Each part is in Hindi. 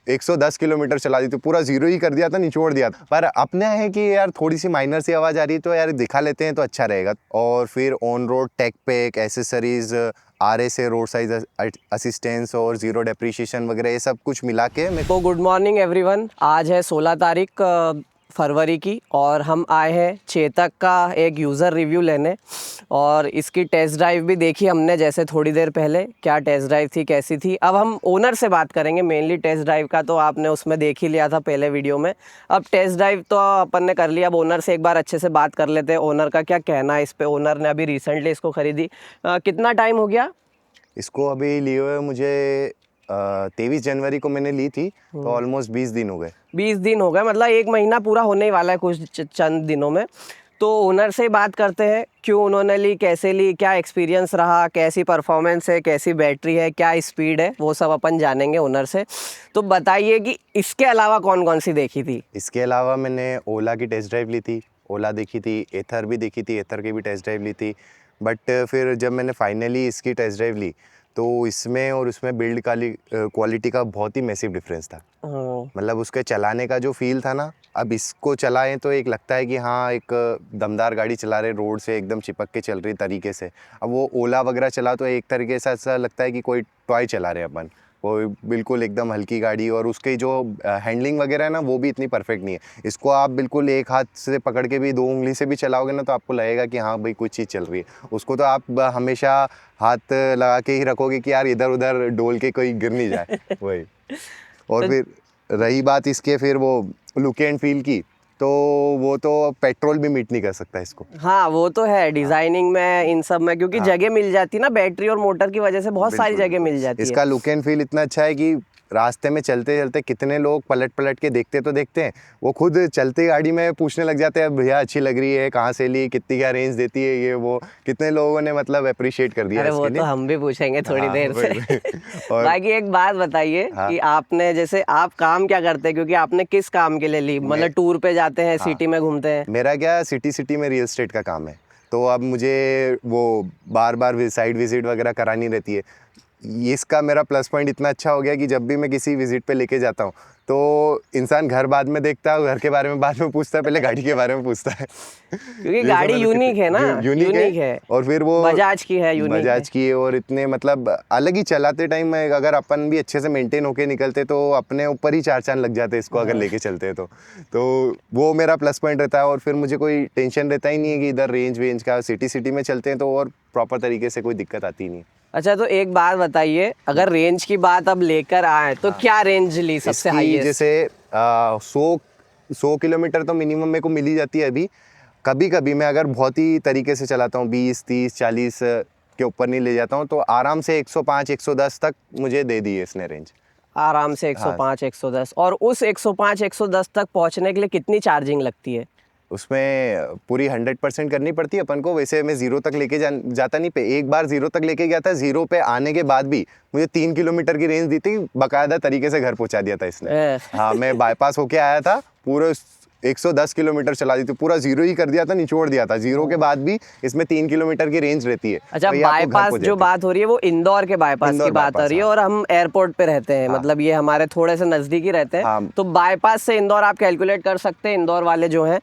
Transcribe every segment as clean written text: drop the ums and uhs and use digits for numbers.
110 किलोमीटर चला दी थी, पूरा जीरो ही कर दिया था, निचोड़ दिया था। पर अपना है कि यार थोड़ी सी माइनर सी आवाज़ आ रही है तो यार दिखा लेते हैं तो अच्छा रहेगा। और फिर on road tech pack, accessories, RS है, रोड साइड असिस्टेंस और जीरो डेप्रिशिएशन वगैरह, ये सब कुछ मिला के मेरे तो गुड मॉर्निंग एवरीवन। आज है 16 तारीख फरवरी की और हम आए हैं चेतक का एक यूज़र रिव्यू लेने और इसकी टेस्ट ड्राइव भी देखी हमने जैसे थोड़ी देर पहले। क्या टेस्ट ड्राइव थी, कैसी थी। अब हम ओनर से बात करेंगे। मेनली टेस्ट ड्राइव का तो आपने उसमें देख ही लिया था पहले वीडियो में। अब टेस्ट ड्राइव तो अपन ने कर लिया, अब ओनर से एक बार अच्छे से बात कर लेते हैं। ओनर का क्या कहना है इस पर। ओनर ने अभी रिसेंटली इसको खरीदी। कितना टाइम हो गया इसको अभी लिए हुए? मुझे 23 जनवरी को मैंने ली थी, तो ऑलमोस्ट 20 दिन हो गए। 20 दिन हो गए, मतलब 1 महीना पूरा होने ही वाला है कुछ चंद दिनों में। तो ओनर से बात करते हैं, क्यों उन्होंने ली, कैसे ली, क्या एक्सपीरियंस रहा, कैसी परफॉर्मेंस है, कैसी बैटरी है, क्या स्पीड है, वो सब अपन जानेंगे ओनर से। तो बताइए कि इसके अलावा कौन कौन सी देखी थी। इसके अलावा मैंने ओला की टेस्ट ड्राइव ली थी, ओला देखी थी, एथर भी देखी थी, एथर की भी टेस्ट ड्राइव ली थी। बट फिर जब मैंने फाइनली इसकी टेस्ट ड्राइव ली तो इसमें और उसमें बिल्ड क्वालिटी का बहुत ही मैसिव डिफरेंस था। मतलब उसके चलाने का जो फील था ना, अब इसको चलाएं तो एक लगता है कि हाँ एक दमदार गाड़ी चला रहे, रोड से एकदम चिपक के चल रही तरीके से। अब वो ओला वगैरह चला तो एक तरीके से ऐसा लगता है कि कोई टॉय चला रहे अपन, वो बिल्कुल एकदम हल्की गाड़ी। और उसकी जो हैंडलिंग वगैरह है ना, वो भी इतनी परफेक्ट नहीं है। इसको आप बिल्कुल एक हाथ से पकड़ के भी, 2 उंगली से भी चलाओगे ना, तो आपको लगेगा कि हाँ भाई कुछ चीज़ चल रही है। उसको तो आप हमेशा हाथ लगा के ही रखोगे कि यार इधर उधर डोल के कोई गिर नहीं जाए वही। और फिर रही बात इसके फिर वो लुक एंड फील की, तो वो तो पेट्रोल भी मीट नहीं कर सकता इसको। हाँ वो तो है, डिजाइनिंग में इन सब में, क्योंकि जगह मिल जाती है ना बैटरी और मोटर की वजह से, बहुत सारी जगह मिल जाती है। इसका लुक एंड फील इतना अच्छा है कि रास्ते में चलते चलते कितने लोग पलट पलट के देखते तो देखते हैं, वो खुद चलते गाड़ी में पूछने लग जाते हैं, भैया अच्छी लग रही है, कहाँ से ली, कितनी क्या रेंज देती है, ये वो। कितने लोगों ने मतलब अप्रिशिएट कर दिया। अरे वो तो हम भी पूछेंगे थोड़ी देर से। और बाकी एक बात बताइए कि आपने, जैसे आप काम क्या करते हैं, क्योंकि आपने किस काम के लिए ली, मतलब टूर पे जाते हैं, सिटी में घूमते हैं। मेरा क्या सिटी में रियल एस्टेट का काम है, तो अब मुझे वो बार बार साइट विजिट वगैरह करानी रहती है। इसका मेरा प्लस पॉइंट इतना अच्छा हो गया कि जब भी मैं किसी विजिट पे लेके जाता हूँ तो इंसान घर बाद में देखता है, घर के बारे में बाद में पूछता है, पहले गाड़ी के बारे में पूछता है। क्योंकि गाड़ी यूनिक है ना, यूनिक है। और फिर वो बजाज की है, यूनिक बजाज की है, और इतने मतलब अलग ही चलाते टाइम में अगर अपन भी अच्छे से मेंटेन होके निकलते तो अपने ऊपर ही 4 चांद लग जाते इसको अगर लेके चलते तो वो मेरा प्लस पॉइंट रहता है। और फिर मुझे कोई टेंशन रहता ही नहीं है कि इधर रेंज वेंज का, सिटी में चलते हैं तो और प्रॉपर तरीके से कोई दिक्कत आती नहीं है। अच्छा, तो एक बात बताइए, अगर रेंज की बात अब लेकर आए तो क्या रेंज ली सबसे हाईएस्ट? जैसे 100 किलोमीटर तो मिनिमम मेरे को मिल ही जाती है अभी। कभी कभी मैं अगर बहुत ही तरीके से चलाता हूँ, 20, 30, 40 के ऊपर नहीं ले जाता हूँ, तो आराम से 105, 110 तक मुझे दे दी है इसने रेंज। आराम से 105, 110। और उस 105, 110 तक पहुँचने के लिए कितनी चार्जिंग लगती है? उसमें पूरी 100% करनी पड़ती है अपन को। वैसे मैं 0 तक लेके जाता नहीं, पे एक बार 0 तक लेके गया था, 0 पे आने के बाद भी मुझे 3 किलोमीटर की रेंज दी थी, बाकायदा तरीके से घर पहुंचा दिया था इसने। हाँ, मैं बाईपास होके आया था, पूरे 110 किलोमीटर चला दी थी, पूरा 0 ही कर दिया था, निचोड़ दिया था। 0 के बाद भी इसमें 3 किलोमीटर की रेंज रहती है। अच्छा, बाईपास जो बात हो रही है वो इंदौर के बाईपास की बात हो रही है, और हम एयरपोर्ट पे रहते हैं, मतलब ये हमारे थोड़े से नजदीक ही रहते हैं। तो बाईपास से इंदौर आप कैलकुलेट कर सकते हैं, इंदौर वाले जो हैं।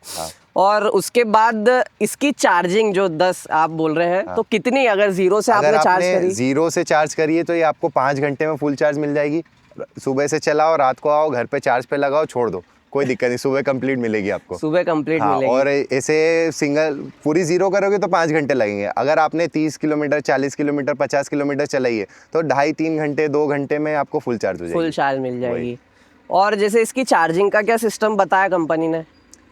और उसके बाद इसकी चार्जिंग जो 10 आप बोल रहे हैं, तो कितनी, अगर 0 से आपने चार्ज करी? 0 से चार्ज करिए तो ये आपको 5 घंटे में फुल चार्ज मिल जाएगी। सुबह से चलाओ, रात को आओ, घर पे चार्ज पे लगाओ, छोड़ दो, कोई दिक्कत नहीं, सुबह कंप्लीट मिलेगी आपको। सुबह कंप्लीट मिलेगी। और ऐसे सिंगल पूरी 0 करोगे तो 5 घंटे लगेंगे। अगर आपने 30 किलोमीटर, 40 किलोमीटर, 50 किलोमीटर चलाई है तो 2.5-3 घंटे, 2 घंटे में आपको फुल चार्ज हो जाएगी, फुल चार्ज मिल जाएगी। और जैसे इसकी चार्जिंग का क्या सिस्टम बताया कंपनी ने?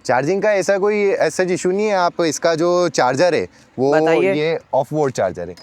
चार्जिंग का ऐसा कोई ऐसा इशू नहीं है। आप इसका जो चार्जर है वो ये ऑफ बोर्ड चार्जर है,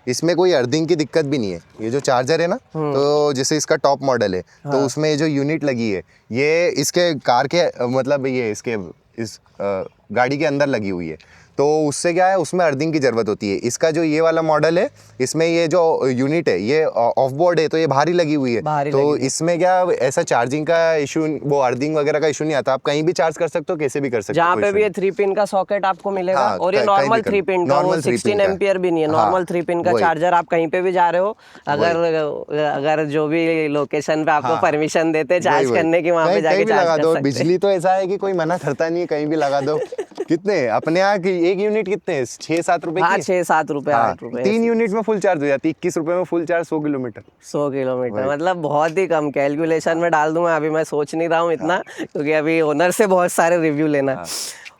इसमें कोई अर्थिंग की दिक्कत भी नहीं है। ये जो चार्जर है ना, तो जैसे इसका टॉप मॉडल है, तो उसमें जो यूनिट लगी है ये इसके कार के मतलब ये इसके इस गाड़ी के अंदर लगी हुई है। तो उससे क्या है, उसमें अर्थिंग की ज़रूरत होती है। इसका जो ये वाला मॉडल है, इसमें ये जो यूनिट है ये ऑफ बोर्ड है, तो ये बाहर ही लगी हुई है, तो इसमें क्या ऐसा चार्जिंग का इशू, वो अर्थिंग वगैरह का इशू नहीं आता। आप कहीं भी चार्ज कर सकते हो, कैसे भी कर सकते हो। जहाँ पे भी ये 3 पिन का सॉकेट आपको मिलेगा। हाँ, और ये नॉर्मल 3 पिन का, वो 16 एम्पियर भी नहीं है, नॉर्मल 3 पिन का चार्जर। आप कहीं पे भी जा रहे हो, अगर जो भी लोकेशन पे आपको परमिशन देते चार्ज करने की, वहाँ पे जाके चार्ज कर सकते हैं। बिजली तो ऐसा है कि कोई मना करता नहीं है, कहीं भी लगा दो। कितने अपने यहाँ की एक यूनिट कितने, 6-7 रुपए की? 6-7 रुपए, 8 रुपए। 3 यूनिट में फुल चार्ज हो जाती है, 21 रुपए में फुल चार्ज, 100 किलोमीटर। 100 किलोमीटर मतलब बहुत ही कम। कैलकुलेशन में डाल दूंगा, अभी मैं सोच नहीं रहा हूँ इतना, क्योंकि अभी ओनर से बहुत सारे रिव्यू लेना है।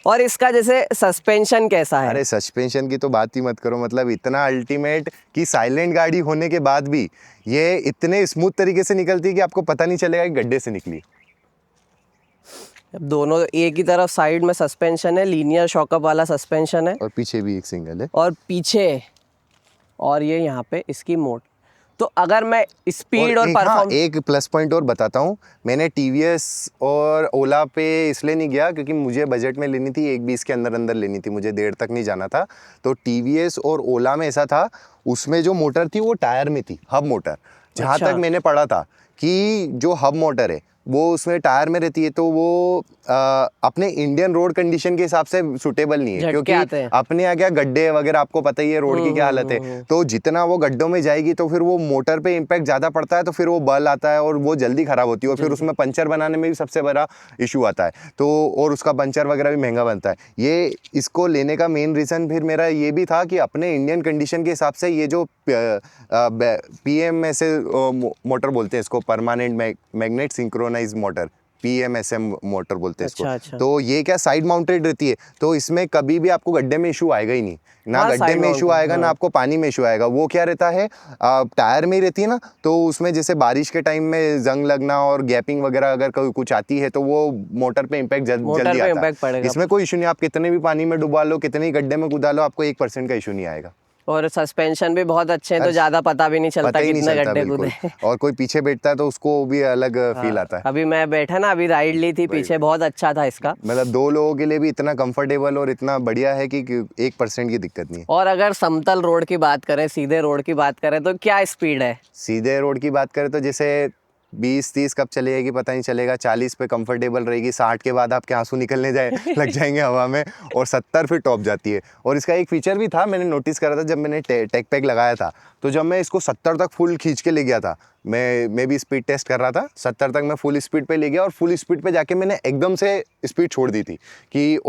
और इसका जैसे सस्पेंशन कैसा है? अरे सस्पेंशन की तो बात ही मत करो, मतलब इतना अल्टीमेट कि साइलेंट गाड़ी होने के बाद भी ये इतने स्मूथ तरीके से निकलती है कि आपको पता नहीं चलेगा कि गड्ढे से निकली। दोनों एक ही तरफ साइड में सस्पेंशन है, लीनियर शॉकअप वाला सस्पेंशन है, और पीछे भी एक सिंगल है, और पीछे, और ये यहाँ पे इसकी मोड। तो अगर मैं स्पीड और परफॉर्मेंस, एक प्लस पॉइंट और बताता हूँ, मैंने टीवीएस और ओला पे इसलिए नहीं गया क्योंकि मुझे बजट में लेनी थी, 1:20 के अंदर अंदर लेनी थी, मुझे देर तक नहीं जाना था। तो टीवीएस और ओला में ऐसा था, उसमें जो मोटर थी वो टायर में थी, हब मोटर। जहाँ तक मैंने पढ़ा था कि जो हब मोटर है वो उसमें टायर में रहती है, तो वो अपने इंडियन रोड कंडीशन के हिसाब से सूटेबल नहीं है, क्योंकि अपने यहाँ क्या गड्ढे वगैरह, आपको पता ही है रोड की क्या हालत है। तो जितना वो गड्ढों में जाएगी तो फिर वो मोटर पे इम्पैक्ट ज़्यादा पड़ता है, तो फिर वो बल आता है और वो जल्दी ख़राब होती है, और फिर उसमें पंचर बनाने में भी सबसे बड़ा इशू आता है। तो और उसका पंचर वगैरह भी महंगा बनता है। ये इसको लेने का मेन रीज़न फिर मेरा ये भी था कि अपने इंडियन कंडीशन के हिसाब से ये जो PMSA मोटर बोलते हैं इसको, permanent magnet synchronize motor, PMSM motor बोलते हैं इसको। अच्छा। तो ये क्या साइड माउंटेड रहती है, तो इसमें कभी भी आपको गड्ढे में इशू आएगा ही नहीं, ना गड्ढे में इशू आएगा, ना आपको पानी में इशू आएगा। वो क्या रहता है, टायर में ही रहती है ना, तो उसमें जैसे बारिश के टाइम में जंग लगना और गैपिंग वगैरह अगर कुछ आती है तो वो मोटर पे इम्पैक्ट जल्दी आता है। इसमें कोई इशू नहीं, आप कितने भी पानी में डुबा लो, कितने ही गड्ढे में कूदा लो, आपको 1% का इशू नहीं आएगा। और सस्पेंशन भी बहुत अच्छे हैं, तो ज्यादा पता भी नहीं चलता कितने गड्ढे कूदे। और कोई पीछे बैठता है तो उसको भी अलग फील आता है। अभी मैं बैठा ना, अभी राइड ली थी पीछे, बहुत अच्छा था इसका। मतलब 2 लोगों के लिए भी इतना कंफर्टेबल और इतना बढ़िया है कि 1% की दिक्कत नहीं है। और अगर समतल रोड की बात करें, सीधे रोड की बात करें, तो क्या स्पीड है? सीधे रोड की बात करें तो जैसे 20-30 कब चलेगी पता नहीं चलेगा, 40 पे कंफर्टेबल रहेगी, 60 के बाद आपके आंसू निकलने लग जाएंगे हवा में, और 70 फिर टॉप जाती है। और इसका एक फीचर भी था, मैंने नोटिस करा था जब मैंने टेक पैक लगाया था, तो जब मैं इसको 70 तक फुल खींच के ले गया था, मैं भी स्पीड टेस्ट कर रहा था, 70 तक मैं फुल स्पीड पे ले गया, और फुल स्पीड पे जाके मैंने एकदम से स्पीड छोड़ दी थी कि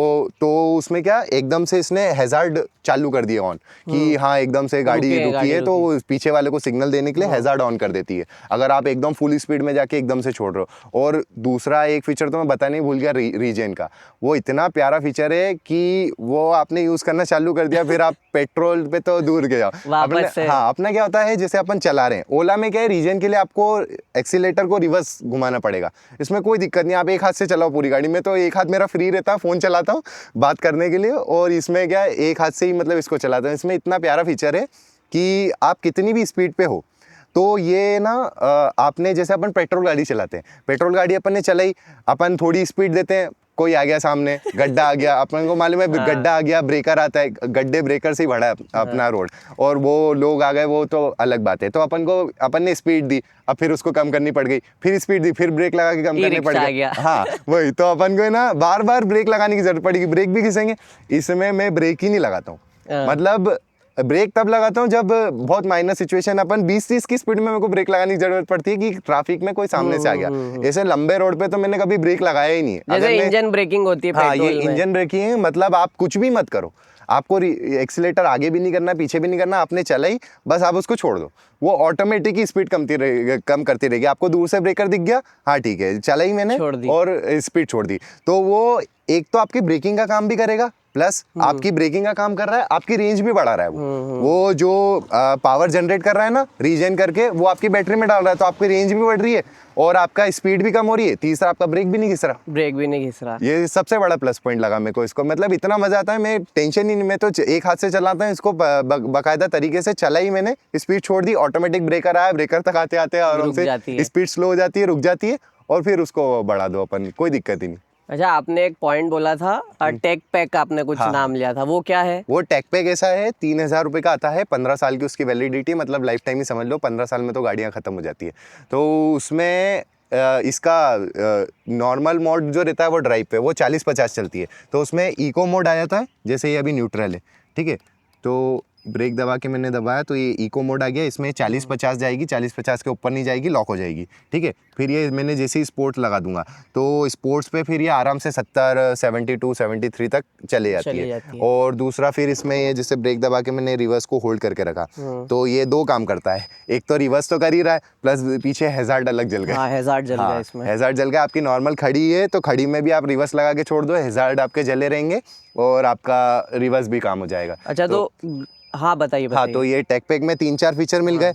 तो उसमें क्या एकदम से इसने हैजार्ड चालू कर दिया ऑन, कि हाँ एकदम से गाड़ी रुकी है, तो पीछे वाले को सिग्नल देने के लिए हैजार्ड ऑन कर देती है अगर आप एकदम फुल स्पीड में जाके एकदम से छोड़ रहे हो। और दूसरा एक फीचर तो मैं बताने ही भूल गया, रीजन का। वो इतना प्यारा फीचर है कि वो आपने यूज़ करना चालू कर दिया, फिर आप पेट्रोल पे तो दूर गए अपना क्या होता है, जैसे अपन चला रहे हैं, ओला में क्या है, रीजन के लिए आपको एक्सीलेटर को रिवर्स घुमाना पड़ेगा। इसमें कोई दिक्कत नहीं, आप एक हाथ से चलाओ पूरी गाड़ी में, तो एक हाथ मेरा फ्री रहता है, फ़ोन चलाता हूँ बात करने के लिए, और इसमें क्या है एक हाथ से ही मतलब इसको चलाता हूँ। इसमें इतना प्यारा फीचर है कि आप कितनी भी स्पीड पे हो, तो ये ना आपने जैसे अपन पेट्रोल गाड़ी चलाते हैं, पेट्रोल गाड़ी अपन ने चलाई, अपन थोड़ी स्पीड देते हैं, कोई आ गया सामने, गड्ढा आ गया, अपन को मालूम है गड्ढा आ गया, ब्रेकर आता है, गड्ढे ब्रेकर से ही बढ़ा अपना रोड, और वो लोग आ गए, वो तो अलग बात है। तो अपन ने स्पीड दी, अब फिर उसको कम करनी पड़ गई, फिर स्पीड दी, फिर ब्रेक लगा के कम करनी पड़ गई। हाँ वही तो, अपन को ना बार बार ब्रेक लगाने की जरूरत पड़ेगी, ब्रेक भी घिसेंगे। इसमें मैं ब्रेक ही नहीं लगाता हूँ, मतलब ब्रेक तब लगाता हूँ जब बहुत माइनर सिचुएशन, अपन 20-30 की स्पीड में मेरे को ब्रेक लगाने की जरूरत पड़ती है कि ट्रैफिक में कोई सामने से आ गया। ऐसे लंबे रोड पे तो मैंने कभी ब्रेक लगाया ही नहीं है। जैसे इंजन ब्रेकिंग होती है हाँ, ये इंजन ब्रेकिंग है, मतलब आप कुछ भी मत करो, आपको एक्सीलेटर आगे भी नहीं करना, पीछे भी नहीं करना, आपने चला ही, बस आप उसको छोड़ दो, वो ऑटोमेटिक ही स्पीड कम करती रहेगी। आपको दूर से ब्रेकर दिख गया, हाँ ठीक है, चला ही मैंने और स्पीड छोड़ दी, तो वो एक तो आपकी ब्रेकिंग का काम भी करेगा, प्लस आपकी ब्रेकिंग का काम कर रहा है, आपकी रेंज भी बढ़ा रहा है। वो जो पावर जनरेट कर रहा है ना रीजन करके, वो आपकी बैटरी में डाल रहा है, तो आपकी रेंज भी बढ़ रही है और आपका स्पीड भी कम हो रही है। तीसरा, आपका ब्रेक भी नहीं घिस रहा। ये सबसे बड़ा प्लस पॉइंट लगा मेरे को इसको, मतलब इतना मजा आता है, मैं टेंशन ही नहीं, मैं तो एक हाथ से चलाता हूँ इसको, बाकायदा तरीके से चला ही मैंने, स्पीड छोड़ दी, ऑटोमेटिक ब्रेकर आया, ब्रेकर तक आते आते आराम से स्पीड स्लो हो जाती है, रुक जाती है, और फिर उसको बढ़ा दो अपन, कोई दिक्कत ही नहीं। अच्छा, आपने एक पॉइंट बोला था टेक पैक का आपने कुछ नाम लिया था, वो क्या है? वो टेक पैक ऐसा है, 3,000 रुपये का आता है, 15 साल की उसकी वैलिडिटी, मतलब लाइफ टाइम ही समझ लो, 15 साल में तो गाड़ियाँ ख़त्म हो जाती है। तो उसमें इसका नॉर्मल मोड जो रहता है वो ड्राइव पे वो 40-50 चलती है। तो उसमें इको मोड आ जाता है, जैसे ये अभी न्यूट्रल है, ठीक है, तो ब्रेक दबा के मैंने दबाया तो ये इको मोड आ गया, इसमें 40-50 जाएगी, 40-50 के ऊपर नहीं जाएगी, लॉक हो जाएगी, ठीक है। फिर ये मैंने जैसे ही स्पोर्ट्स लगा दूंगा तो स्पोर्ट्स पे फिर ये आराम से 70, 72, 73 तक चले जाती है। और दूसरा फिर इसमें ये जैसे ब्रेक दबा के मैंने रिवर्स को होल्ड करके रखा, तो ये 2 काम करता है, एक तो रिवर्स तो कर ही रहा है, प्लस पीछे हैजार्ड अलग जल गया। हैजार्ड जल गया इसमें। हैजार्ड जल गया, आपकी नॉर्मल खड़ी है तो खड़ी में भी आप रिवर्स लगा के छोड़ दो, हैजार्ड आपके जले रहेंगे और आपका रिवर्स भी काम हो जाएगा। अच्छा, तो हाँ बताइए। हाँ, तो ये टेक पैक में 3-4 फीचर मिल गए,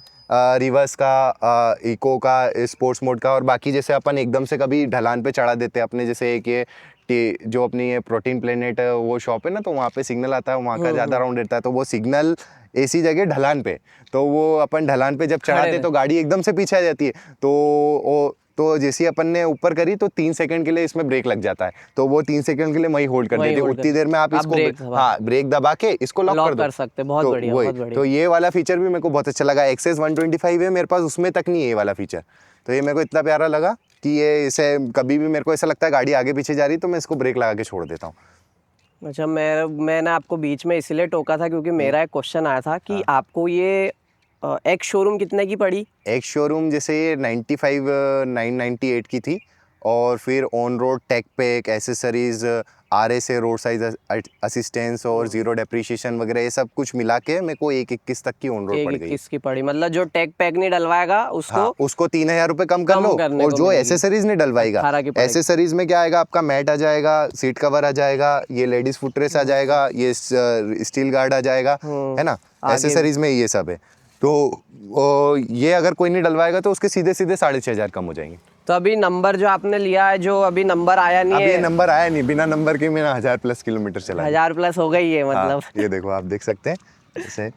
रिवर्स का, इको का, स्पोर्ट्स मोड का, और बाकी जैसे अपन एकदम से कभी ढलान पे चढ़ा देते हैं अपने, जैसे एक ये जो अपनी ये प्रोटीन प्लेनेट वो शॉप है ना, तो वहाँ पे सिग्नल आता है, वहाँ का ज़्यादा राउंड रहता है, तो वो सिग्नल ऐसी जगह ढलान पे, तो वो अपन ढलान पे जब चढ़ाते तो गाड़ी एकदम से पीछे आ जाती है, तो जैसे अपन ने ऊपर करी तो 3 सेकंड के लिए इसमें ब्रेक लग जाता है, तो वो 3 सेकंड के लिए वही होल्ड कर देती है, उतनी देर में आप इसको ब्रेक दबा के इसको लॉक कर सकते हैं। बहुत बढ़िया, बहुत बढ़िया। तो ये वाला फीचर भी मेरे को बहुत अच्छा लगा। एक्सेस 125 है मेरे पास, उसमें तक नहीं है ये वाला फीचर, तो ये मेरे को इतना प्यारा लगा कि ये इसे कभी भी मेरे को ऐसा लगता है गाड़ी आगे पीछे जा रही तो मैं इसको ब्रेक लगा के छोड़ देता हूँ। अच्छा, मैंने आपको बीच में इसलिए टोका था क्योंकि मेरा एक क्वेश्चन आया था कि आपको ये एक शोरूम कितने की पड़ी? एक शोरूम जैसे ये 95,998 की थी, और फिर on road tech pack, accessories, RSA road side assistance और जीरो डेप्रिशिएशन वगैरह ये सब कुछ मिला के मेरे को 1,21 तक की ऑन रोड पड़ गई। 1,21 की पड़ी, मतलब जो टेक पैक नहीं डलवाएगा उसको 3,000 रुपये कम कर लो, और जो एसेसरीज नहीं डलवाएगा, एसेसरीज में क्या आएगा, आपका मैट आ जाएगा, सीट कवर आ जाएगा, ये लेडीज फुटरेस आ जाएगा, ये स्टील गार्ड आ जाएगा, है ना, एसेसरीज में ये सब है। तो ये अगर कोई नहीं डलवाएगा तो उसके सीधे 6,500 कम हो जाएंगे। तो अभी नंबर जो आपने लिया है, जो अभी नंबर आया नहीं है, अभी ये नंबर आया नहीं, बिना नंबर के मैंने 1000+ किलोमीटर चला, 1000+ हो गई है मतलब। ये देखो आप देख सकते हैं, जैसे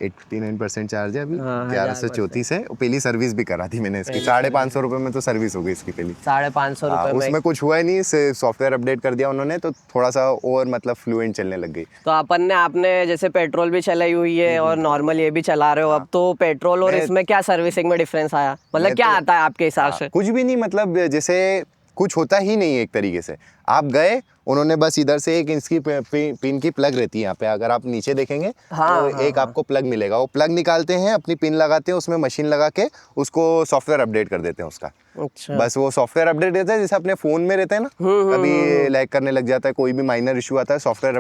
89% चार्ज है अभी, 1134 है। पहली सर्विस भी करा थी मैंने इसकी, 550 रुपये में तो सर्विस हो गई इसकी पहली। 550 रुपये में उसमें कुछ हुआ ही नहीं, सॉफ्टवेयर अपडेट कर दिया उन्होंने तो थोड़ा सा और मतलब फ्लुएंट चलने लग गई। तो आपने जैसे पेट्रोल भी चलाई हुई है और नॉर्मल ये भी चला रहे हो, अब तो पेट्रोल और इसमें क्या सर्विसिंग में डिफरेंस आया, मतलब क्या आता है आपके हिसाब से? कुछ भी नहीं, मतलब जैसे कुछ होता ही नहीं है एक तरीके से। आप गए, उन्होंने बस इधर से एक इसकी पिन की प्लग रहती है यहाँ पे, अगर आप नीचे देखेंगे तो एक आपको प्लग मिलेगा, वो प्लग निकालते हैं, अपनी पिन लगाते हैं, उसमें मशीन लगा के उसको सॉफ्टवेयर अपडेट कर देते हैं उसका। अच्छा। बस वो सॉफ्टवेयर अपडेट रहता है जैसे अपने फोन में रहता है ना, कभी लैग करने लग जाता है, कोई भी माइनर इशू आता है, सॉफ्टवेयर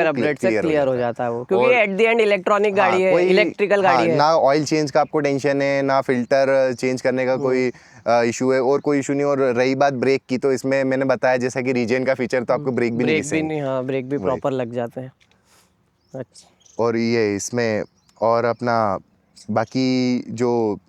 अपडेट से क्लियर हो जाता है वो, क्योंकि एट द एंड इलेक्ट्रॉनिक गाड़ी है, इलेक्ट्रिकल गाड़ी है, ना ऑयल चेंज का आपको टेंशन है, ना फिल्टर चेंज करने का कोई इशू है, और कोई इशू नहीं। और रही बात ब्रेक की, तो इसमें मैंने बताया जैसा कि रीजन का फीचर, तो आपको ब्रेक भी नहीं, हाँ ब्रेक भी प्रॉपर लग जाते हैं। अच्छा। और ये इसमें और अपना बाकी जो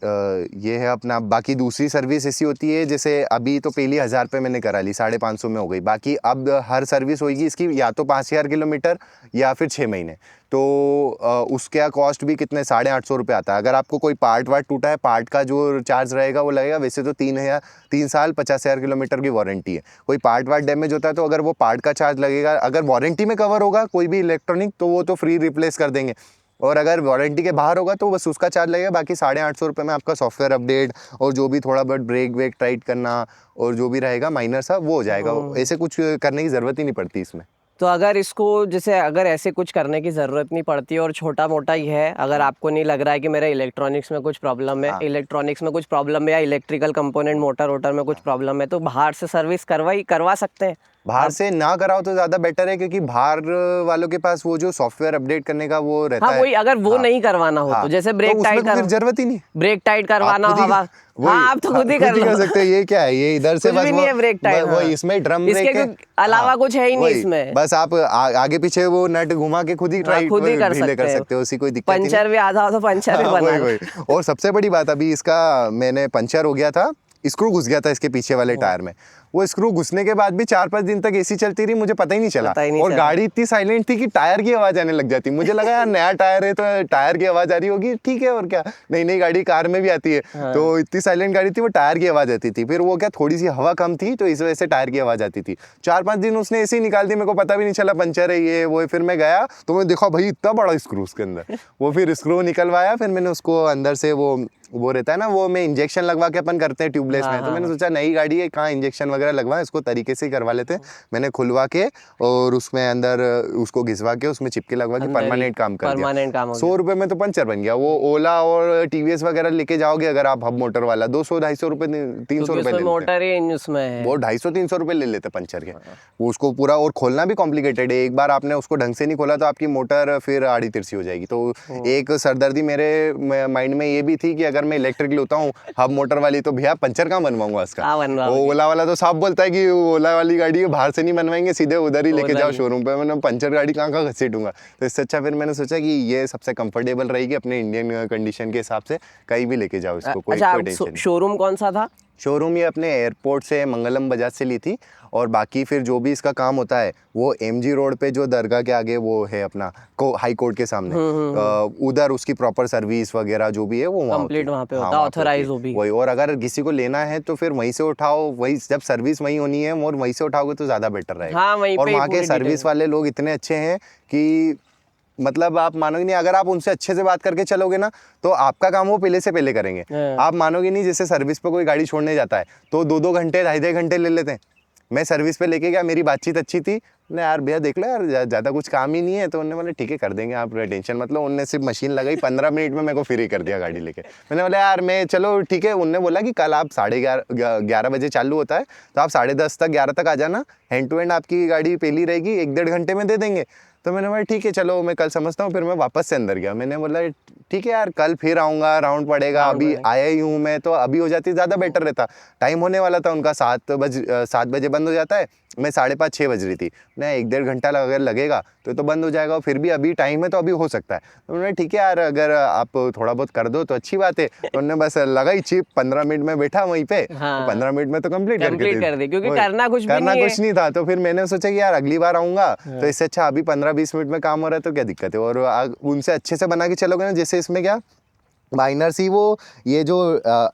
ये है अपना, बाकी दूसरी सर्विस ऐसी होती है, जैसे अभी तो पहली 1000 पे मैंने करा ली, 550 में हो गई, बाकी अब हर सर्विस होगी इसकी या तो 5000 किलोमीटर या फिर 6 महीने, तो उसका कॉस्ट भी कितने 850 रुपये आता है। अगर आपको कोई पार्ट टूटा है, पार्ट का जो चार्ज रहेगा वो लगेगा, वैसे तो 3 साल 50,000 किलोमीटर की वारंटी है। कोई पार्ट डैमेज होता है तो अगर वो पार्ट का चार्ज लगेगा, अगर वारंटी में कवर होगा कोई भी इलेक्ट्रॉनिक तो वो तो फ्री रिप्लेस कर देंगे, और अगर वारंटी के बाहर होगा तो बस उसका चार्ज लगेगा। बाकी 850 रुपये में आपका सॉफ्टवेयर अपडेट और जो भी थोड़ा बहुत ब्रेक वेक टाइट करना और जो भी रहेगा माइनर सा वो हो जाएगा, ऐसे कुछ करने की ज़रूरत ही नहीं पड़ती इसमें। तो अगर इसको जैसे अगर ऐसे कुछ करने की ज़रूरत नहीं पड़ती और छोटा मोटा ही है, अगर आपको नहीं लग रहा है कि मेरे इलेक्ट्रॉनिक्स में कुछ प्रॉब्लम है, इलेक्ट्रॉनिक्स में कुछ प्रॉब्लम है या इलेक्ट्रिकल कंपोनेंट मोटर वोटर में कुछ प्रॉब्लम है, तो बाहर से सर्विस करवा सकते हैं। बाहर से ना कराओ तो ज़्यादा बेटर है, क्योंकि बाहर वालों के पास वो जो सॉफ्टवेयर अपडेट करने का वो रहता है। वही अगर वो नहीं करवाना हो तो जैसे ब्रेक टाइट फिर जरूरत ही नहीं, ब्रेक टाइट करवाना हवा, आप तो खुद ही कर सकते हैं। ये क्या है, ये इधर से बस वो इसमें ड्रम ब्रेक है, अलावा कुछ है ही नहीं इसमें, बस आप आगे पीछे वो नट घुमा के खुद ही कर सकते हो, उसी कोई दिक्कत नहीं। पंचर भी आधा हो तो पंचर भी बना। और सबसे बड़ी बात, अभी इसका मैंने पंचर हो गया था, स्क्रू घुस गया था इसके पीछे वाले टायर में, वो स्क्रू घुसने के बाद भी 4-5 दिन तक एसी चलती रही, मुझे पता ही नहीं चला। पता ही नहीं और चला। गाड़ी इतनी साइलेंट थी कि टायर की आवाज आने लग जाती, मुझे लगा यार नया टायर है तो टायर की आवाज आ रही होगी, ठीक है और क्या, नई नई गाड़ी कार में भी आती है। तो इतनी साइलेंट गाड़ी थी, वो टायर की आवाज आती थी। फिर वो क्या, थोड़ी सी हवा कम थी तो इस वजह से टायर की आवाज आती थी। 4-5 दिन उसने ऐसे ही निकाल दी, मेरे को पता भी नहीं चला पंचर है ये वो। फिर मैं गया तो मैं देखा भाई इतना बड़ा स्क्रू उसके अंदर। वो फिर स्क्रू निकलवाया, फिर मैंने उसको अंदर से वो रहता है ना, वो में इंजेक्शन लगवा के अपन करते हैं ट्यूबलेस में। तो मैंने सोचा नई गाड़ी है, कहाँ इंजेक्शन वगैरह लगवाए, इसको तरीके से ही करवा लेते हैं। मैंने खुलवा के और उसमें अंदर उसको घिसवा के उसमें चिपके लगवा के परमानेंट काम कर दिया। परमानेंट काम हो 100 रुपये में तो पंचर बन गया। वो ओला और टीवीएस वगैरह लेके जाओगे अगर आप हब मोटर वाला, 200-250 रुपये 300 रुपये मोटर ही उसमें है, वो 250-300 रुपये ले लेते पंचर के। वो उसको पूरा और खोलना भी कॉम्प्लिकेटेड है, एक बार आपने उसको ढंग से नहीं खोला तो आपकी मोटर फिर आड़ी तिरछी हो जाएगी। तो एक सरदर्दी मेरे माइंड में ये भी थी कि अगर मैं इलेक्ट्रिक लेता हूँ हब मोटर वाली तो भैया पंचर कहाँ बनवाऊंगा उसका। वो ओला वाला तो साफ बोलता है कि ओला वाली गाड़ी बाहर से नहीं बनवाएंगे, सीधे उधर ही लेके जाओ शोरूम पे। मैंने पंचर गाड़ी कहाँ घसीटूंगा, तो इससे अच्छा फिर मैंने सोचा कि ये सबसे कंफर्टेबल रहेगी अपने इंडियन कंडीशन के हिसाब से, कहीं भी लेके जाओ इसको, कोई टेंशन नहीं। शोरूम कौन सा था? शोरूम ये अपने एयरपोर्ट से मंगलम बजाज से ली थी। और बाकी फिर जो भी इसका काम होता है वो एमजी रोड पे जो दरगाह के आगे वो है अपना हाई कोर्ट के सामने, उधर उसकी प्रॉपर सर्विस वगैरह जो भी है वो कंप्लीट वहाँ पे होता है, ऑथराइज हो भी वही। और अगर किसी को लेना है तो फिर वहीं से उठाओ, वही जब सर्विस वहीं होनी है और वहीं से उठाओगे तो ज़्यादा बेटर रहेगा। और वहाँ के सर्विस वाले लोग इतने अच्छे हैं कि मतलब आप मानोगे नहीं, अगर आप उनसे अच्छे से बात करके चलोगे ना तो आपका काम वो पहले से पहले करेंगे। आप मानोगे नहीं, जैसे सर्विस पे कोई गाड़ी छोड़ने जाता है तो 2-2 घंटे 2.5 घंटे ले लेते हैं। मैं सर्विस पे लेके गया, मेरी बातचीत अच्छी थी, ने यार भैया देख लो यार ज़्यादा कुछ काम ही नहीं है, तो उन्होंने बोला ठीक है कर देंगे आप टेंशन मतलब। उनने सिर्फ मशीन लगाई 15 मिनट में मेरे को फ्री कर दिया गाड़ी लेके। मैंने बोला यार मैं चलो ठीक है। उनने बोला कि कल आप 11:30 बजे चालू होता है तो आप 10:30 तक 11 तक आ जाना, हैंड टू हैंड आपकी गाड़ी पहली रहेगी, 1-1.5 घंटे में दे देंगे। तो मैंने बोला ठीक है चलो मैं कल समझता हूँ। फिर मैं वापस से अंदर गया, मैंने बोला ठीक है यार कल फिर आऊँगा, राउंड पड़ेगा, अभी आया ही हूँ मैं तो अभी हो जाती ज़्यादा बेटर रहता। टाइम होने वाला था उनका 7 बजे बंद हो जाता है, मैं 5:30-6 बज रही थी। नहीं 1-1.5 घंटा अगर लगेगा तो बंद हो जाएगा, फिर भी अभी टाइम है तो अभी हो सकता है। तो उन्होंने ठीक है यार अगर आप थोड़ा बहुत कर दो तो अच्छी बात है। तो उन्होंने बस लगाई चिप, 15 मिनट में बैठा वहीं पे। 15 मिनट में तो कंप्लीट कर दी क्योंकि करना कुछ नहीं था। तो फिर मैंने सोचा कि यार अगली बार आऊँगा तो इससे अच्छा अभी 15-20 मिनट में काम हो रहा है तो क्या दिक्कत है। और उनसे अच्छे से बना के चलोगे ना, जैसे इसमें क्या माइनर सी वो ये जो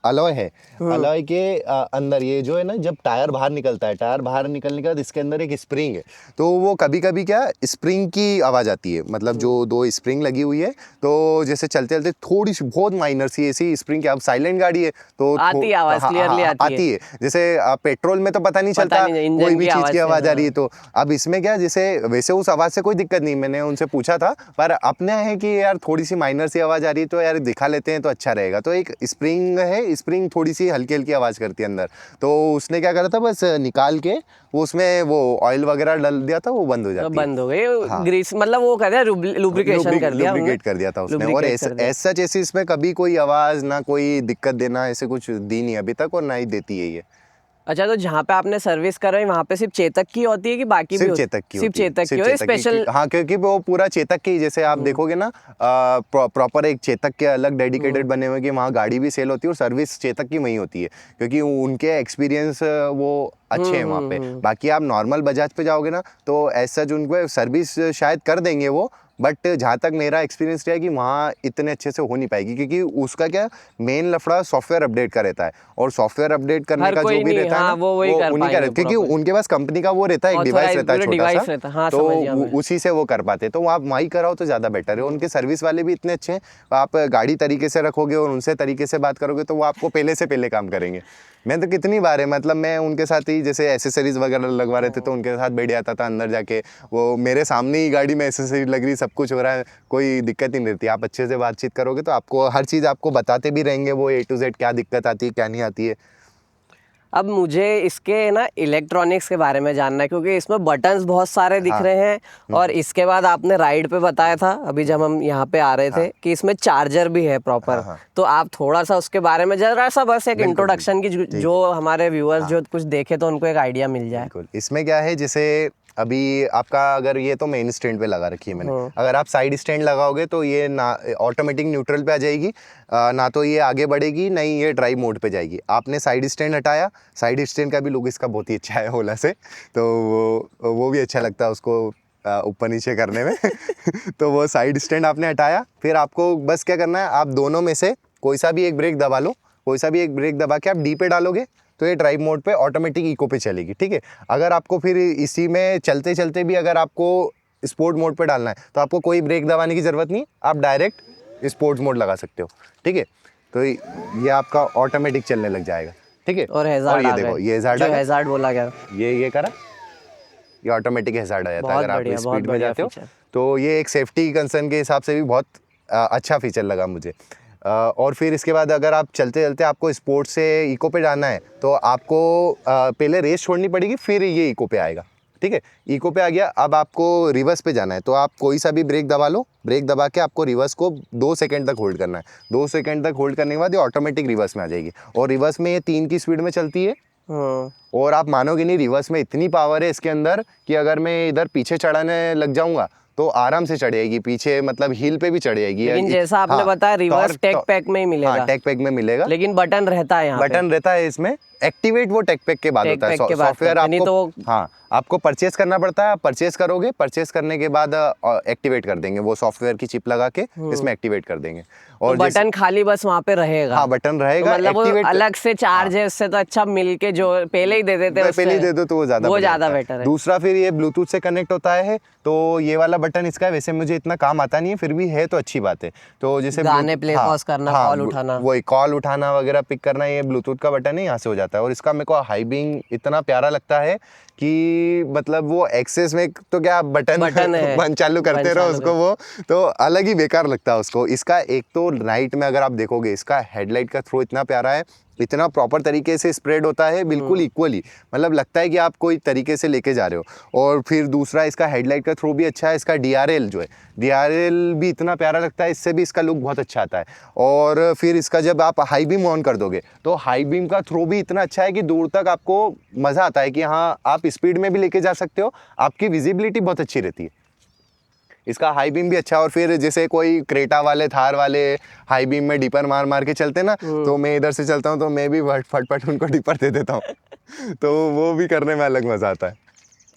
अलॉय है, अलॉय के अंदर ये जो है ना, जब टायर बाहर निकलता है, टायर बाहर निकलने के बाद इसके अंदर एक स्प्रिंग है, तो वो कभी कभी क्या स्प्रिंग की आवाज़ आती है। मतलब जो 2 स्प्रिंग लगी हुई है तो जैसे चलते चलते थोड़ी सी बहुत माइनर सी ऐसी स्प्रिंग की, अब साइलेंट गाड़ी है तो आती है आवाज़, क्लियरली आती है। जैसे पेट्रोल में तो पता नहीं चलता कोई भी चीज़ की आवाज़ आ रही है। तो अब इसमें क्या, जैसे वैसे उस आवाज़ से कोई दिक्कत नहीं, मैंने उनसे पूछा था, पर अपने है कि यार थोड़ी सी माइनर सी आवाज़ आ रही है तो यार दिखा लेते हैं तो अच्छा रहेगा। तो एक स्प्रिंग है, स्प्रिंग थोड़ी सी हल्की हल्की आवाज़ करती है अंदर। तो उसने क्या करा था, बस निकाल के वो उसमें वो ऑयल वगैरह डाल दिया था, वो बंद हो जाती है, बंद हो गई। ग्रीस मतलब वो कर दिया, लुब्रिकेशन कर दिया, लुब्रिकेट कर दिया था उसने। और ऐसा जैसे इसमें कभी कोई आवाज़ ना कोई दिक्कत देना ऐसे कुछ दी नहीं अभी तक, और ना ही देती है ये। अच्छा, तो जहाँ पे आपने सर्विस कराई वहाँ पे सिर्फ चेतक की होती है कि बाकी भी? सिर्फ चेतक की सिर्फ चेतक की होती है स्पेशल? हाँ, क्योंकि वो पूरा चेतक की, जैसे आप देखोगे ना प्रॉपर एक चेतक के अलग डेडिकेटेड बने हुए कि वहाँ गाड़ी भी सेल होती है और सर्विस चेतक की वहीं होती है, क्योंकि उनके एक्सपीरियंस वो अच्छे हैं वहाँ पे। बाकी आप नॉर्मल बजाज पे जाओगे ना तो ऐसा जो उनको सर्विस शायद कर देंगे वो, बट जहाँ तक मेरा एक्सपीरियंस रहा है कि वहाँ इतने अच्छे से हो नहीं पाएगी, क्योंकि उसका क्या मेन लफड़ा सॉफ्टवेयर अपडेट का रहता है। और सॉफ्टवेयर अपडेट करने का जो भी रहता है ना वो उन्हीं का रहता है, क्योंकि उनके पास कंपनी का वो रहता है, एक डिवाइस रहता है छोटा सा, हाँ, तो उसी से वो कर पाते हैं। तो आप वहीं कराओ तो ज़्यादा बेटर है। उनके सर्विस वाले भी इतने अच्छे हैं, आप गाड़ी तरीके से रखोगे और उनसे तरीके से बात करोगे तो वो आपको पहले से पहले काम करेंगे। मैं तो कितनी बार है, मतलब मैं उनके साथ ही जैसे एसेसरीज वगैरह लगवा रहे थे तो उनके साथ बैठ जाता था अंदर जाके, वो मेरे सामने ही गाड़ी में एसेसरीज लग रही, सब कुछ हो रहा है, कोई दिक्कत ही नहीं रहती। आप अच्छे से बातचीत करोगे तो आपको हर चीज़ आपको बताते भी रहेंगे वो A to Z, क्या दिक्कत आती है क्या नहीं आती है। अब मुझे इसके ना इलेक्ट्रॉनिक्स के बारे में जानना है, क्योंकि इसमें बटन्स बहुत सारे दिख रहे हैं। और इसके बाद आपने राइड पे बताया था अभी जब हम यहाँ पे आ रहे थे कि इसमें चार्जर भी है प्रॉपर। तो आप थोड़ा सा उसके बारे में जरा सा बस एक इंट्रोडक्शन की जो हमारे व्यूअर्स जो कुछ देखे तो उनको एक आइडिया मिल जाए। इसमें क्या है, जैसे अभी आपका अगर ये तो मेन स्टैंड पे लगा रखी है मैंने, अगर आप साइड स्टैंड लगाओगे तो ये ना ऑटोमेटिक न्यूट्रल पे आ जाएगी, ना तो ये आगे बढ़ेगी नहीं ये ड्राइव मोड पे जाएगी। आपने साइड स्टैंड हटाया, साइड स्टैंड का भी लुक इसका बहुत ही अच्छा है ओला से, तो वो भी अच्छा लगता है उसको ऊपर नीचे करने में तो वो साइड स्टैंड आपने हटाया, फिर आपको बस क्या करना है, आप दोनों में से कोई सा भी एक ब्रेक दबा लो, कोई सा भी एक ब्रेक दबा के आप डी पे डालोगे तो ये ड्राइव मोड पे ऑटोमेटिक इको पे चलेगी, ठीक है। अगर आपको फिर इसी में चलते चलते भी अगर आपको स्पोर्ट मोड पे डालना है तो आपको कोई ब्रेक दबाने की ज़रूरत नहीं, आप डायरेक्ट स्पोर्ट्स मोड लगा सकते हो, ठीक है। तो ये आपका ऑटोमेटिक चलने लग जाएगा, ठीक है। और ये देखो ये हैजार्ड बोला गया, ये करा, ये ऑटोमेटिक हैजार्ड आ जाता है अगर आप स्पीड में जाते हो, तो ये एक सेफ्टी कंसर्न के हिसाब से भी बहुत अच्छा फीचर लगा मुझे। और फिर इसके बाद अगर आप चलते चलते आपको स्पोर्ट्स से इको पे जाना है तो आपको पहले रेस छोड़नी पड़ेगी, फिर ये इको पे आएगा, ठीक है। इको पे आ गया, अब आपको रिवर्स पे जाना है तो आप कोई सा भी ब्रेक दबा लो, ब्रेक दबा के आपको रिवर्स को 2 सेकंड तक होल्ड करना है, 2 सेकंड तक होल्ड करने के बाद ये ऑटोमेटिक रिवर्स में आ जाएगी, और रिवर्स में ये 3 की स्पीड में चलती है। और आप मानोगे नहीं, रिवर्स में इतनी पावर है इसके अंदर कि अगर मैं इधर पीछे चढ़ाने लग जाऊंगा तो आराम से चढ़ेगी पीछे, मतलब हिल पे भी चढ़ जाएगी। लेकिन जैसा आपने बताया रिवर्स टेक पैक में ही मिलेगा। हाँ, टेक पैक में मिलेगा, लेकिन बटन रहता है यहाँ पे। बटन रहता है इसमें, एक्टिवेट वो टेक पैक के बाद होता है, सॉफ्टवेयर आपको तो हाँ आपको परचेस करना पड़ता है, आप परचेस करोगे, परचेस करने के बाद एक्टिवेट कर देंगे, वो सॉफ्टवेयर की चिप लगा के इसमें एक्टिवेट कर देंगे। और तो बटन खाली बस वहाँ पे रहेगा। हाँ बटन रहेगा, तो मतलब अलग से चार्ज है उससे तो अच्छा मिलके जो पहले ही दे देते हैं, पहले ही दे दो तो वो ज्यादा बेटर है। दूसरा फिर ये ब्लूटूथ से कनेक्ट होता है, तो ये वाला बटन इसका है, वैसे मुझे इतना काम आता नहीं है, फिर भी है तो अच्छी बात है। तो जैसे गाने प्ले पॉज करना, कॉल उठाना, वही कॉल उठाना वगैरह पिक करना, ये ब्लूटूथ का बटन है, यहाँ से हो जाता है। और इसका मेरे को हाई बीम इतना प्यारा लगता है कि मतलब वो एक्सेस में तो क्या बटन बंद चालू करते रहो उसको, वो तो अलग ही बेकार लगता है उसको। इसका एक तो नाइट में अगर आप देखोगे इसका हेडलाइट का थ्रो इतना प्यारा है, इतना प्रॉपर तरीके से स्प्रेड होता है, बिल्कुल इक्वली, मतलब लगता है कि आप कोई तरीके से लेके जा रहे हो। और फिर दूसरा इसका हेडलाइट का थ्रो भी अच्छा है, इसका DRL जो है, DRL भी इतना प्यारा लगता है, इससे भी इसका लुक बहुत अच्छा आता है। और फिर इसका जब आप हाई बीम ऑन कर दोगे तो हाई बीम का थ्रो भी इतना अच्छा है कि दूर तक आपको मज़ा आता है कि हाँ आप स्पीड में भी लेके जा सकते हो, आपकी विजिबिलिटी बहुत अच्छी रहती है। इसका हाई बीम भी अच्छा है। और फिर जैसे कोई क्रेटा वाले, थार वाले हाई बीम में डिपर मार मार के चलते ना, तो मैं इधर से चलता हूँ तो मैं भी फटफट उनको डिपर दे देता हूँ तो वो भी करने में अलग मजा आता है।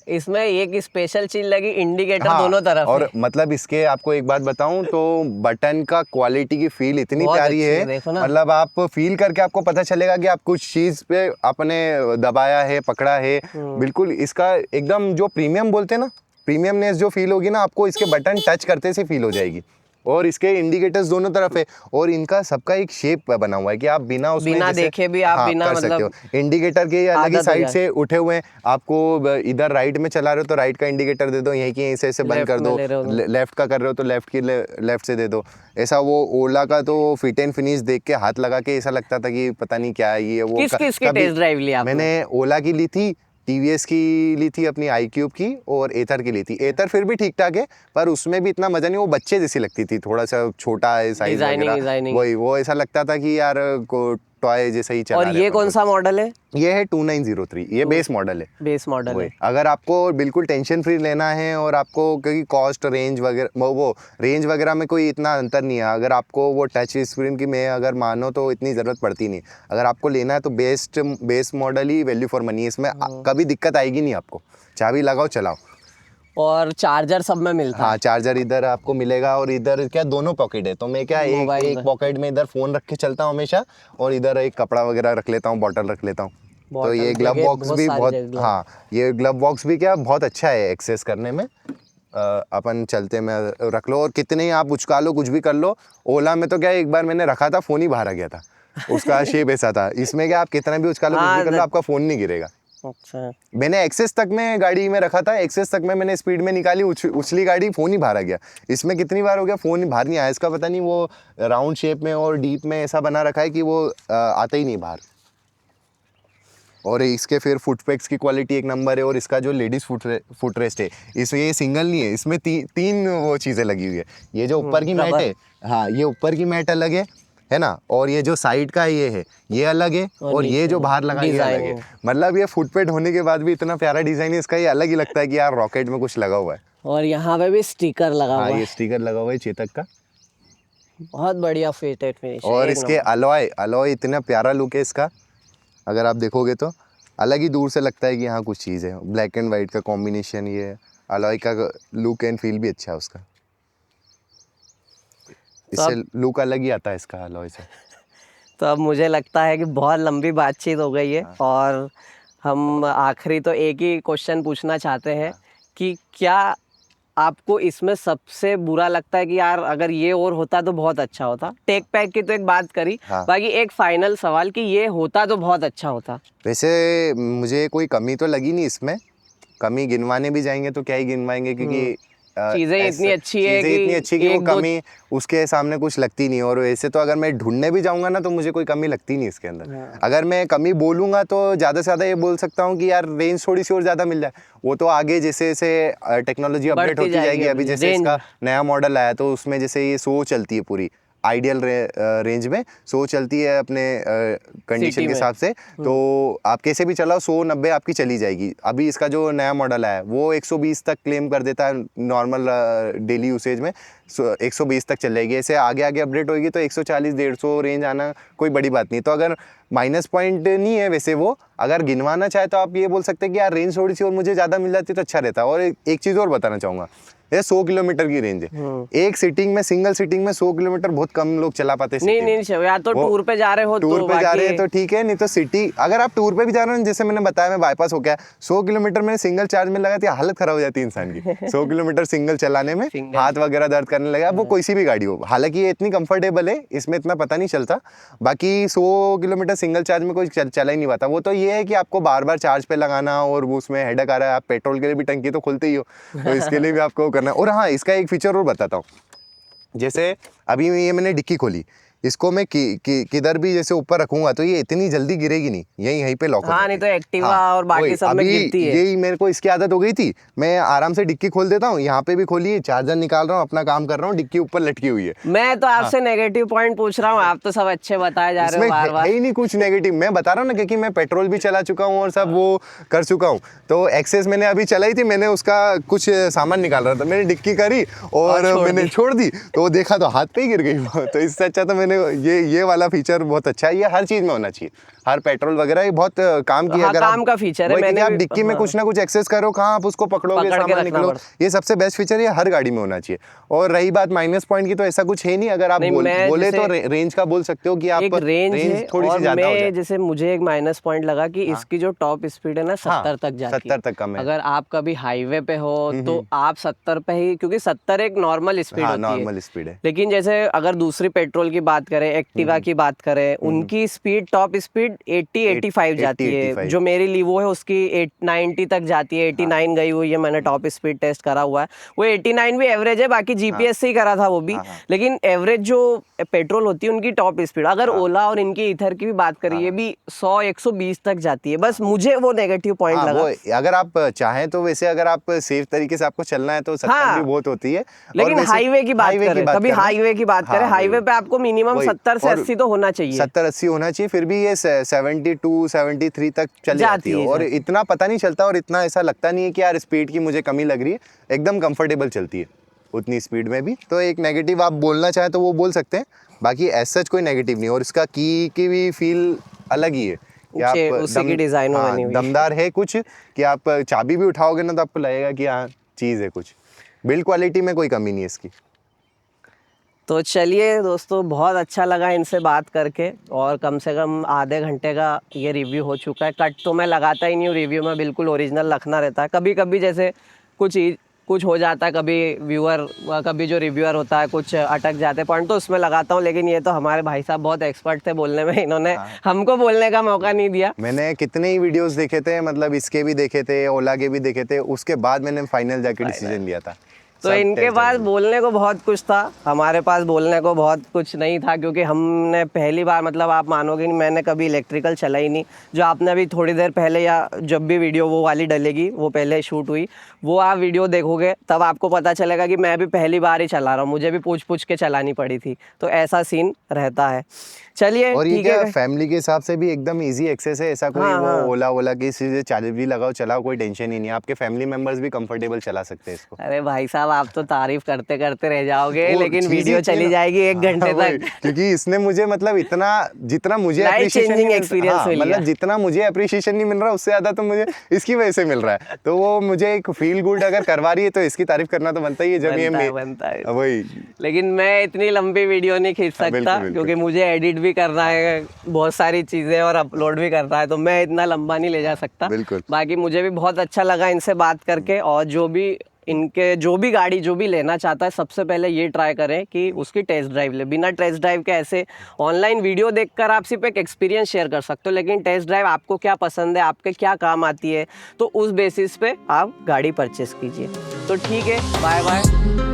इसमें एक स्पेशल चीज लगी, इंडिकेटर दोनों तरफ और मतलब इसके आपको एक बात बताऊं तो बटन का क्वालिटी की फील इतनी प्यारी है, मतलब आप फील करके आपको पता चलेगा कि आप कुछ चीज पे आपने दबाया है, पकड़ा है, बिल्कुल इसका एकदम जो प्रीमियम बोलते हैं ना, प्रीमियमनेस जो फील होगी ना आपको इसके बटन टच करते से फील हो जाएगी। और इसके इंडिकेटर्स दोनों तरफ है, और इनका सबका एक शेप बना हुआ है कि आप बिना उसमें बिना देखे भी आप बिना कर मतलब सकते हो। इंडिकेटर के अलग ही साइड से उठे हुए हैं, आपको इधर राइट में चला रहे हो तो राइट का इंडिकेटर दे दो, यहीं की यहीं से बंद कर दो, लेफ्ट का कर रहे हो तो लेफ्ट की लेफ्ट से दे दो। ऐसा वो ओला का तो फिट एंड फिनिश देख के हाथ लगा के ऐसा लगता था कि पता नहीं क्या है ये वो। किसकी टेस्ट ड्राइव ली आपने? मैंने ओला की ली थी, TVS की ली थी, अपनी iQube की, और एथर की ली थी। एथर फिर भी ठीक ठाक है, पर उसमें भी इतना मजा नहीं, वो बच्चे जैसी लगती थी, थोड़ा सा छोटा है साइज वगैरह, वही वो ऐसा लगता था कि यार को टॉय जैसा ही चला। और ये कौन सा मॉडल है? ये है 2903, ये बेस मॉडल है, बेस मॉडल है। अगर आपको बिल्कुल टेंशन फ्री लेना है और आपको क्योंकि कॉस्ट रेंज वगैरह वो रेंज वगैरह में कोई इतना अंतर नहीं है, अगर आपको वो टच स्क्रीन की मैं अगर मानो तो इतनी ज़रूरत पड़ती नहीं, अगर आपको लेना है तो base model he value for money है, इसमें कभी दिक्कत आएगी नहीं आपको, चाबी लगाओ चलाओ। और चार्जर सब में मिलता है? हाँ चार्जर इधर आपको मिलेगा, और इधर क्या दोनों पॉकेट है, तो मैं क्या एक पॉकेट में इधर फ़ोन रख के चलता हूँ हमेशा, और इधर एक कपड़ा वगैरह रख लेता हूँ, बॉटल रख लेता हूँ। तो ये ग्लव बॉक्स भी बहुत, हाँ ये ग्लव बॉक्स भी क्या बहुत अच्छा है एक्सेस करने में, अपन चलते में रख लो और कितने ही आप उचका लो, कुछ भी कर लो। ओला में तो क्या एक बार मैंने रखा था, फ़ोन ही बाहर आ गया था, उसका शेप ऐसा था। इसमें क्या आप कितना भी उचका लो, कुछ भी कर लो, आपका फ़ोन नहीं गिरेगा। अच्छा, मैंने एक्सेस तक में गाड़ी में रखा था, एक्सेस तक में मैंने स्पीड में निकाली, उछली गाड़ी, फ़ोन ही बाहर आ गया। इसमें कितनी बार हो गया फ़ोन ही बाहर नहीं आया, इसका पता नहीं वो राउंड शेप में और डीप में ऐसा बना रखा है कि वो आता ही नहीं बाहर। और इसके फिर फुटपैक्स की क्वालिटी एक नंबर है, और इसका जो लेडीज़ फुट रेस्ट है, इसमें ये सिंगल नहीं है, इसमें तीन वो चीज़ें लगी हुई है। ये जो ऊपर की मैट है, हाँ ये ऊपर की मैट अलग है है ना, और ये जो साइड का ये है ये अलग है, और ये जो बाहर लगा ये अलग है। मतलब ये फुट पेड होने के बाद भी इतना प्यारा डिजाइन है इसका, ये अलग ही लगता है कि यार रॉकेट में कुछ लगा हुआ है। और यहाँ पे भी स्टिकर लगा हाँ हुआ ये है, स्टिकर लगा हुआ है चेतक का। बहुत बढ़िया फिटेड फिनिश। और इसके अलॉय इतना प्यारा लुक है इसका, अगर आप देखोगे तो अलग ही दूर से लगता है कि यहाँ कुछ चीज़ है। ब्लैक एंड वाइट का कॉम्बिनेशन, ये अलॉय का लुक एंड फील भी अच्छा है उसका, इससे लुक अलग ही आता है इसका अलॉय से। तो अब मुझे लगता है कि बहुत लंबी बातचीत हो गई है, और हम आखिरी तो एक ही क्वेश्चन पूछना चाहते हैं कि क्या आपको इसमें सबसे बुरा लगता है कि यार अगर ये और होता तो बहुत अच्छा होता? टेक पैक की तो एक बात करी, बाकी एक फाइनल सवाल कि ये होता तो बहुत अच्छा होता। वैसे मुझे कोई कमी तो लगी नहीं इसमें, कमी गिनवाने भी जाएंगे तो क्या ही गिनवाएंगे, क्योंकि चीज़ें इतनी अच्छी है चीज़ें इतनी अच्छी कि वो एक दो कमी उसके सामने कुछ लगती नहीं। और वैसे तो अगर मैं ढूंढने भी जाऊंगा ना तो मुझे कोई कमी लगती नहीं इसके अंदर। अगर मैं कमी बोलूंगा तो ज़्यादा से ज़्यादा ये बोल सकता हूँ कि यार रेंज थोड़ी सी और ज़्यादा मिल जाए। वो तो आगे जैसे जैसे टेक्नोलॉजी अपडेट होती जाएगी, अभी जैसे इसका नया मॉडल आया तो उसमें जैसे ये 100 चलती है पूरी आइडियल रेंज में, 100 चलती है अपने कंडीशन के हिसाब से, तो आप कैसे भी चलाओ 190 आपकी चली जाएगी। अभी इसका जो नया मॉडल है वो 120 तक क्लेम कर देता है नॉर्मल डेली यूसेज में, 120 तक चल जाएगी। ऐसे आगे आगे अपडेट होगी तो 140 150 रेंज आना कोई बड़ी बात नहीं। तो अगर माइनस पॉइंट नहीं है वैसे, वो अगर गिनवाना चाहे तो आप ये बोल सकते हैं कि यार रेंज थोड़ी सी और मुझे ज़्यादा मिल जाती तो अच्छा रहता। और एक चीज़ और बताना चाहूँगा, ये 100 किलोमीटर की रेंज है। एक सिटिंग में, सिंगल सिटिंग में 100 किलोमीटर बहुत कम लोग चला पाते हैं। नहीं, या तो टूर पे जा रहे हो, टूर पे जा रहे हैं तो ठीक है, नहीं तो सिटी अगर आप टूर पे भी जा रहे हो, जैसे मैंने बताया मैं बाईपास हो गया 100 किलोमीटर मैंने सिंगल चार्ज में लगाती है, हालत खराब हो जाती है इंसान की 100 किलोमीटर सिंगल चलाने में, हाथ वगैरह दर्द करने लगा। वो कोई सी भी गाड़ी हो, हालांकि ये इतनी कंफर्टेबल है इसमें इतना पता नहीं चलता। बाकी 100 किलोमीटर सिंगल चार्ज में कोई चला ही नहीं पाता। वो तो ये है कि आपको बार बार चार्ज पे लगाना और वो उसमें हेडक आ रहा है। आप पेट्रोल के लिए भी टंकी तो खुलते ही हो, तो इसके लिए भी आपको करना है। और हाँ, इसका एक फीचर और बताता हूँ, जैसे अभी ये मैंने डिक्की खोली, इसको मैं किधर भी जैसे ऊपर रखूंगा तो ये इतनी जल्दी गिरेगी नहीं, यहीं पे लॉक हो हाँ, नहीं तो एक्टिवा और बाकी सब में गिरती है। यही मेरे को इसकी आदत हो गई थी, मैं आराम से डिक्की खोल देता हूँ, यहाँ पे भी खोली, चार्जर निकाल रहा हूँ, अपना काम कर रहा हूँ, डिक्की ऊपर लटकी हुई है। मैं तो आपसे नेगेटिव पॉइंट पूछ रहा हूँ, आप तो सब अच्छे बताए जा रहे हो बार बार। है ही नहीं कुछ नेगेटिव, मैं बता रहा हूँ ना, क्योंकि मैं पेट्रोल भी चला चुका हूँ और सब वो कर चुका हूँ। तो एक्सेस मैंने अभी चलाई थी, मैंने उसका कुछ सामान निकाल रहा था, मैंने डिक्की करी और मैंने छोड़ दी तो देखा तो हाथ पे ही गिर गई। तो इससे अच्छा तो मैंने ये वाला फीचर बहुत अच्छा है, ये हर चीज में होना चाहिए, हर पेट्रोल वगैरह ये बहुत काम की। अगर काम का फीचर है, मैंने आप डिक्की में कुछ ना कुछ एक्सेस करो, कहाँ आप उसको पकड़ोगे, सामान निकलो, ये सबसे बेस्ट फीचर ये हर गाड़ी में होना चाहिए। और रही बात माइनस पॉइंट की, तो ऐसा कुछ है नहीं। अगर आप बोले तो रेंज का बोल सकते हो कि आप रेंज थोड़ी सी ज्यादा हो जाए। जैसे मुझे एक माइनस पॉइंट लगा कि इसकी जो टॉप स्पीड है ना 70 तक जाती है, 70 तक कम है। अगर आप कभी हाईवे पे हो तो आप 70 पे ही, क्योंकि 70 एक नॉर्मल स्पीड होती है, नॉर्मल स्पीड है। लेकिन जैसे अगर दूसरी पेट्रोल की बात करें, एक्टिवा की बात करें, उनकी स्पीड, टॉप स्पीड 80-85 जाती है। जो मेरी लीवो है उसकी 90 तक जाती है, 89 गई हुई है, मैंने टॉप स्पीड टेस्ट करा हुआ है। वो 89 भी एवरेज है, बाकी जीपीएस से ही करा था वो भी। लेकिन एवरेज जो पेट्रोल होती है उनकी टॉप स्पीड, अगर ओला और इनकी ईथर की भी बात करें, ये भी 100-120 तक जाती है। बस मुझे वो नेगेटिव पॉइंट लगा। अगर आप चाहें तो वैसे अगर आप सेफ तरीके से आपको चलना है तो 70 भी बहुत होती है। लेकिन हाईवे की बात करें, कभी हाईवे की बात करें, हाईवे पे आपको मिनिमम 70 से 80 तो होना चाहिए, 70-80 होना चाहिए। फिर भी ये 72-73 तक चल जाती है और इतना पता नहीं चलता और इतना ऐसा लगता नहीं है कि यार स्पीड की मुझे कमी लग रही है, एकदम कंफर्टेबल चलती है उतनी स्पीड में भी। तो एक नेगेटिव आप बोलना चाहें तो वो बोल सकते हैं, बाकी ऐसा सच कोई नेगेटिव नहीं। और इसका की भी फील अलग ही है कि आप उसी की डिजाइन में बनी हुई दमदार है कुछ, कि आप चाबी भी उठाओगे ना तो आपको लगेगा कि हाँ चीज़ है कुछ। बिल्ड क्वालिटी में कोई कमी नहीं है इसकी। तो चलिए दोस्तों, बहुत अच्छा लगा इनसे बात करके, और कम से कम आधे घंटे का ये रिव्यू हो चुका है। कट तो मैं लगाता ही नहीं हूँ रिव्यू में, बिल्कुल ओरिजिनल रखना रहता है। कभी कभी जैसे कुछ हो जाता है, कभी जो रिव्यूअर होता है कुछ अटक जाते पॉइंट, तो उसमें लगाता हूँ। लेकिन ये तो हमारे भाई साहब बहुत एक्सपर्ट थे बोलने में, इन्होंने हमको बोलने का मौका नहीं दिया। मैंने कितने ही वीडियोस देखे थे, मतलब इसके भी देखे थे, ओला के भी देखे थे, उसके बाद मैंने फाइनल जाके डिसीजन लिया था। तो सब इनके test पास drive बोलने को बहुत कुछ था, हमारे पास बोलने को बहुत कुछ नहीं था, क्योंकि हमने पहली बार, मतलब आप मानोगे नहीं, मैंने कभी इलेक्ट्रिकल चला ही नहीं। जो आपने अभी थोड़ी देर पहले या जब भी वीडियो वो वाली डलेगी, वो पहले शूट हुई, वो आप वीडियो देखोगे तब आपको पता चलेगा कि मैं भी पहली बार ही चला रहा हूँ, मुझे भी पूछ पूछ के चलानी पड़ी थी। तो ऐसा सीन रहता है। चलिए और ये ठीक क्या है। फैमिली के हिसाब से भी एकदम इजी एक्सेस है, ऐसा कोई हाँ, वो हाँ। ओला वोला की चीज़ें चार्ज भी लगाओ चलाओ, कोई टेंशन ही नहीं है, आपके फैमिली मेंबर्स भी कंफर्टेबल चला सकते हैं इसको। अरे भाई साहब, आप तो तारीफ करते करते रह जाओगे, वो लेकिन चीज़ ही वीडियो इतनी चली ना- जाएगी 1 घंटे हाँ, वही, तक। क्योंकि इसने मुझे मतलब इतना जितना मुझे Life अप्रिशिएशन changing नहीं मिलता, experience हाँ मिल गया। मतलब जितना मुझे अप्रिशिएशन नहीं मिल रहा उससे ज़्यादा तो मुझे इसकी वजह से मिल रहा है। तो वो मुझे एक फील गुड अगर करवा रही है तो इसकी तारीफ करना तो बनता ही है। जब बनता है। वही लेकिन मैं इतनी लंबी वीडियो नहीं खींच हाँ, सकता, बिल्कुल, बिल्कुल। क्योंकि मुझे एडिट भी करना है बहुत सारी चीज़ें और अपलोड भी करना है, तो मैं इतना लंबा नहीं ले जा सकता। बिल्कुल। बाकी मुझे भी बहुत अच्छा लगा इनसे बात करके, और जो भी गाड़ी जो भी लेना चाहता है, सबसे पहले ये ट्राई करें कि उसकी टेस्ट ड्राइव ले। बिना टेस्ट ड्राइव के ऐसे ऑनलाइन वीडियो देखकर आप सिर्फ एक एक्सपीरियंस शेयर कर सकते हो, लेकिन टेस्ट ड्राइव आपको क्या पसंद है, आपके क्या काम आती है, तो उस बेसिस पे आप गाड़ी परचेस कीजिए। तो ठीक है, बाय बाय।